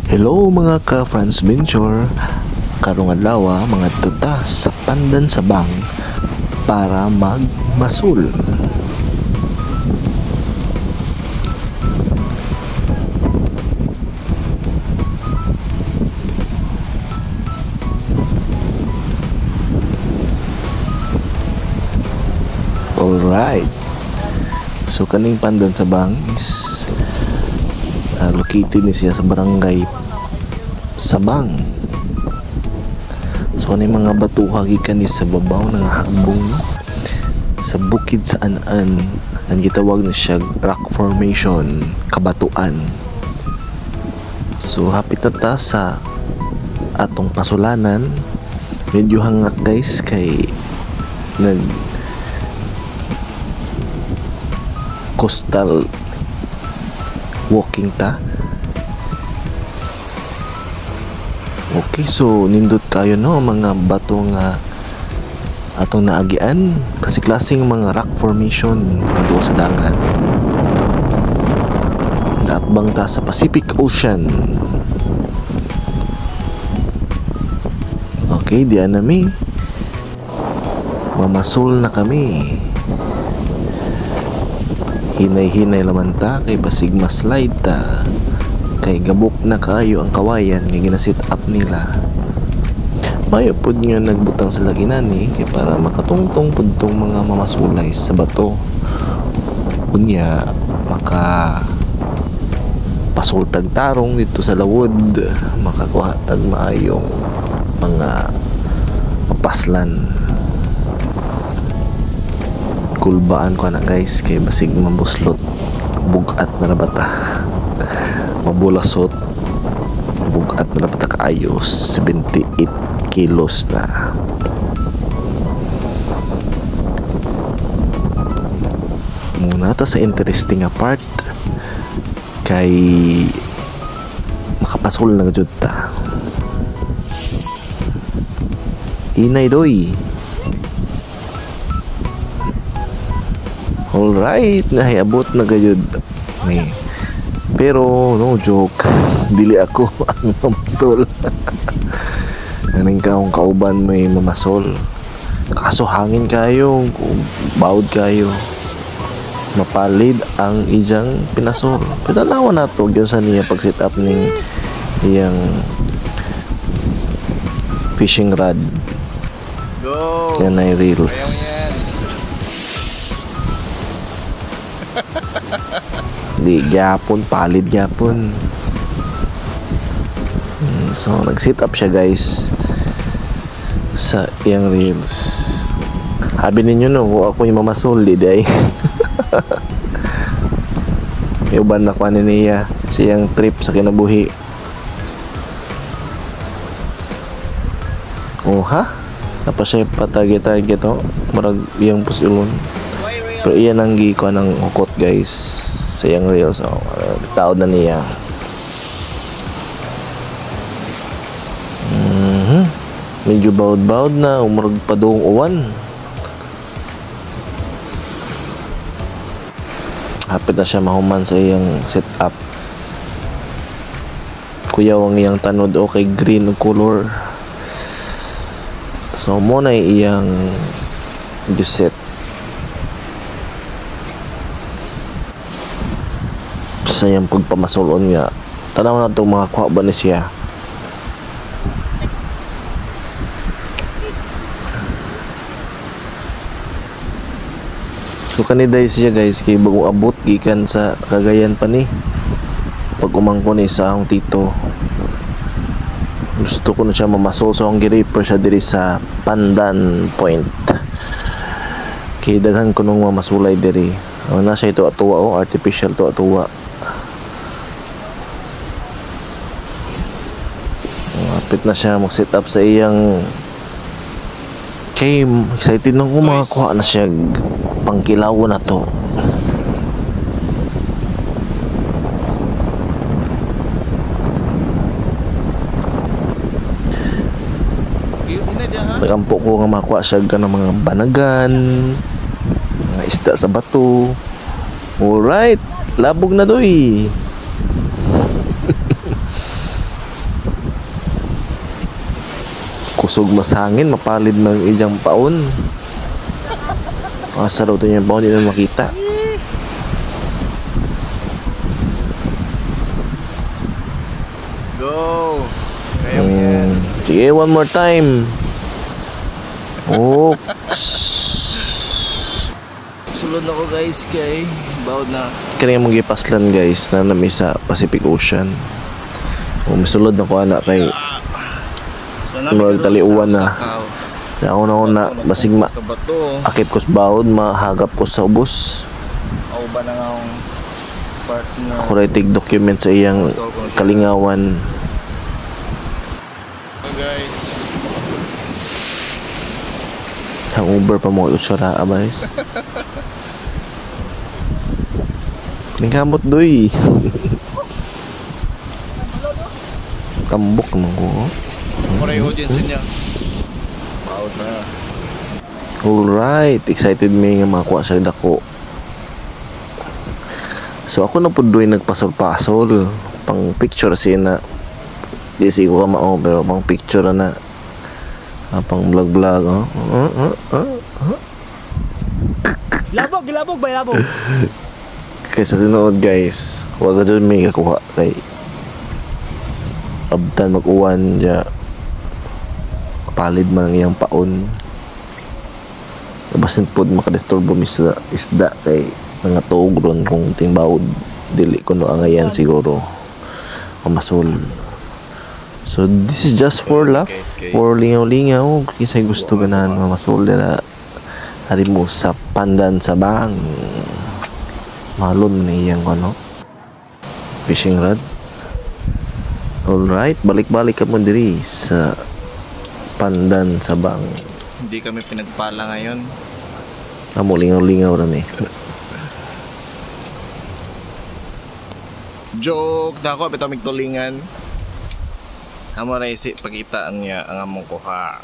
Hello mga ka-Franz Venture. Karong adlaw mga tuta sa Pandan Sabang para magmasul. Alright. So kaning Pandan Sabang is located ni siya sa barangay Sabang. So ano mga batuha gikan ni sa babaw ng hagbong sa bukid sa Anan, ang gitawag na siya rock formation, kabatuan. So hapit na ta sa atong pasulanan. Medyo hangak guys kay nag coastal walking ta. Okay, so nindot kayo no mga bato nga atong naagian kasi klaseng mga rock formation ato sa dagat. Naatbang ta sa Pacific Ocean. Okay, diyan nami mamasul na kami. Hinay-hinay laman ta kay basig maslide ta kay gabok na kayo ang kawayan nga gina-set up nila. Mayo pud nga nagbutang sila ginani kay para makatungtong pud tong mga mamasulay sa bato. Unya maka pasultag tarong dito sa lawod, makakuha tag maayong mga mapaslan. Kulbaan ko na guys kay basig mabuslot bugat na bata mabulasot bugat na bata kaayos 78 kilos na. Muna ta sa interesting part kay makapasol na jud ta. Inay doy. Alright, nahiabot na gayud ni. Pero no joke, dili ako ang mamasol. Naning kaong kauban may mamasol. Kaso hangin kayo, bawd kayo. Mapalid ang ijang pinasol. Pinanawa na to yun sa niya pag set up ning iyang fishing rod. Go! Yan ay reels. Di gyapon, palid gyapon. So nag-set up siya guys sa iyang reels. Habi ninyo no, kung ako yung mamasol di day. May uban na kuha niya siyang trip sa kinabuhi. Oh ha? Napa siya patagi-target to, marag iyang pusilon. Pero iyan ang giko ng hukot guys sa iyang reel. So taod na niya. Medyo bawd-bawd na, umurag pa doong uwan. Hapit na siya mahuman sa iyang setup. Kuyaw ang iyang tanod okay green color. So mo na iyang giset. Sa iyang pagpamasulon niya. Tanaw na itong mga kuha ba ni siya. So kaniday siya guys kay bagong abot gikan sa Cagayan pa ni. Pag umangko ni sa akong tito. Gusto ko na siya mamasol sa akong giraper siya diri sa Pandan Point. Kay daghan ko nung mamasulay diri. Na siya ito atuwa o artificial to atuwa. Kapit na siya mag-set up sa iyang kay excited na ko makakuha na siya pangkilaw na to. Nagampo ko nga makakuha siya ng mga banagan, mga isda sa bato. Alright, labog na doy. kusog masangin, mapalid man ijang paon. Asa daw ito niya paon, hindi na makita. Go! Kaya mo yan. Sige, one more time. Oops. Sulod ako guys kay bawod na. Kaya mong gipaslan guys na nami sa Pacific Ocean. O misulod na ko anak kay taliuan na. Ako na basig sa bato. akit ko sa bawod, mahagap ko sa ubos. Ako ba na nga akong partner? Ako rin take document sa iyang kalingawan. So guys, Hangover pa mo utsara abais. Lingkamot doy. Kambok naman ko. ako rin yung audience niya. Bawod na. Alright, excited me nga makuha sa dako. So ako na po doon nagpasol-pasol. Pang picture siya na. Di siya ko ka mao, pero pang picture na. Pang vlog-vlog. Gilabog ba ilabog? Kaya sa tinood guys, huwag ka dyan may kakuha kay abtan mag-uwan dya palid man ang iyang paon. Basin po makadisturbo isda kay mga tugron kung tingbawod dili ko no angayan siguro mamasol. So this is just for laugh, for lingaw-lingaw kisay gusto ganahan mamasol na hari mo sa Pandan Sabang. Malon na iyang ano fishing rod. Alright, balik-balik ka mo diri sa Pandan Sabang. Hindi kami pinagpala ngayon. Amo lingaw-lingaw rin eh. Joke! Dako, ito tulingan. Amo rin si pagkitaan niya ang among kuha.